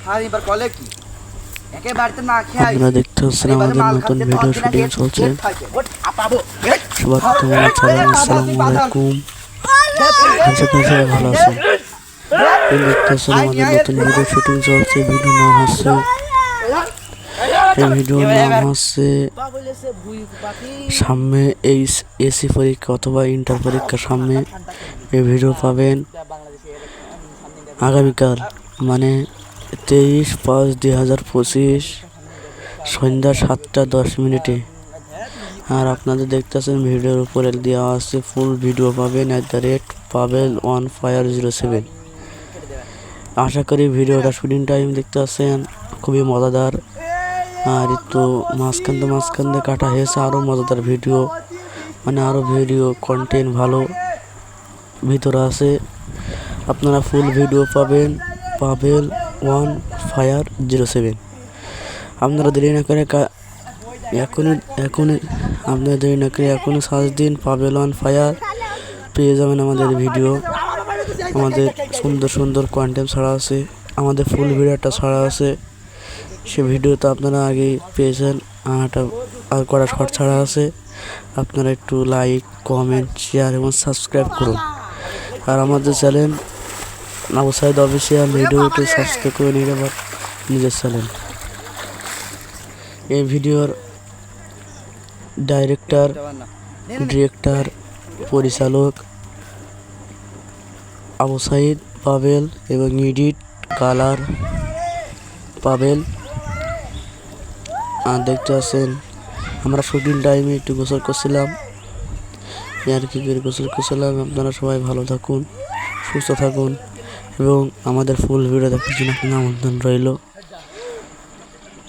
আপনারা দেখতে পাচ্ছেন আমাদের নতুন ভিডিও শুটিং চলছে। বর্তমানে আসসালামু আলাইকুম, আশা করি সবাই ভালো আছেন। দেখতে পাচ্ছেন আমাদের নতুন ভিডিও শুটিং চলছে। ভিডিও নাম হচ্ছে সামনে এসি পরীক্ষা অথবা ইন্টার পরীক্ষার সামনে এই ভিডিও পাবেন আগামীকাল, মানে 23/5/2025 সন্ধ্যা 7:10 আর আপনাদের দেখতেছেন ভিডিওর উপরে দেওয়া আছে ফুল ভিডিও পাবেন @pavel1fire07। আশা করি ভিডিওটা শুটিং টাইম দেখতে পাচ্ছেন খুবই মজাদার। আর একটু মাঝখান দিয়ে কাটা হয়েছে আরও মজাদার ভিডিও, মানে আরও ভিডিও কন্টেন্ট ভালো ভিতরে আছে। আপনারা ফুল ভিডিও পাবেন pavel1fire07। আপনারা দেরি না করে এখনই সার্চ দিন pavel1fire, পেয়ে যাবেন আমাদের ভিডিও। আমাদের সুন্দর কন্টেন্ট ছাড়া আছে, আমাদের ফুল ভিডিওটা ছাড়া আছে। সে ভিডিওতে আপনারা আগেই পেয়েছেন, আর কটা শর্ট ছাড়া আছে। আপনারা একটু লাইক, কমেন্ট, শেয়ার এবং সাবস্ক্রাইব করুন। আর আমাদের চ্যানেল আবু সাইদ অফিসিয়াল ভিডিওটি সাবস্ক্রাইব করে নিয়ে যাবেন নিজের চ্যানেল। এই ভিডিওর ডিরেক্টর, পরিচালক আবু সাইদ পাবেল এবং এডিট কালার পাবেল। আর দেখতে আছেন আমরা শুটিং টাইমে একটু গোসল করছিলাম, আপনারা সবাই ভালো থাকুন, সুস্থ থাকুন এবং আমাদের ফুল ভিডিও দেখার জন্য আপনার আমন্ত্রণ রইল।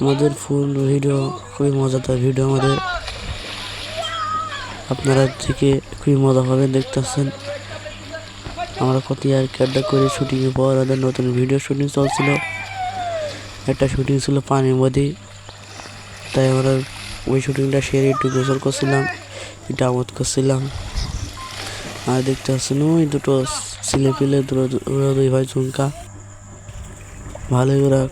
আমাদের ফুল ভিডিও খুবই মজাদার ভিডিও আমাদের, আপনারা থেকে খুবই মজা পাবেন। দেখতে পাচ্ছেন আমরা কত আর ক্যাডা করে শুটিংয়ের পর আমাদের নতুন ভিডিও শুটিং চলছিল। একটা শুটিং ছিল পানির মধ্যে, তাই আমরা ওই শুটিংটা সেরে একটু গোসল করছিলাম, একটু আমোদ করছিলাম। আর দেখতে পাচ্ছেন ওই দুটো ছেলে পেলে দুই ভাই ঝুমকা ভালোই ওরা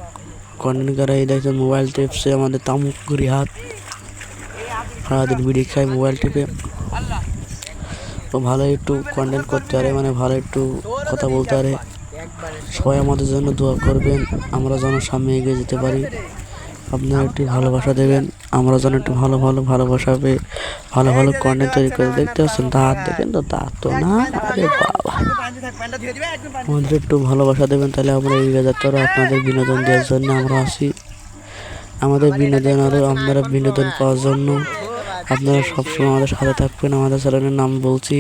কন্টেন্ট করা। এই দেখছেন মোবাইল টিপসে আমাদের তামুক ঘুরি হাত, সারাদিন বিড়ি খায় মোবাইল টিপে। তো ভালো একটু কন্টেন্ট করতে পারে, মানে ভালো একটু কথা বলতে পারে। সবাই আমাদের জন্য দোয়া করবেন, আমরা যেন সামনে এগিয়ে যেতে পারি। আপনারা একটু ভালোবাসা দেবেন, আমরা যেন একটু ভালোবাসা পেয়ে ভালো কন্টেন্ট তৈরি করে। দেখতে পাচ্ছেন দাঁত, দেখেন তো দাঁত তো না, আরে বাবা, আমাদের একটু ভালোবাসা দেবেন, তাহলে আমরা এগিয়ে যেতে পারবো। আপনাদের বিনোদন দেওয়ার জন্য আমরা আসি, আমাদের বিনোদন আরও আপনারা বিনোদন পাওয়ার জন্য আপনারা সবসময় আমাদের সাথে থাকবেন। আমাদের চ্যানেলের নাম বলছি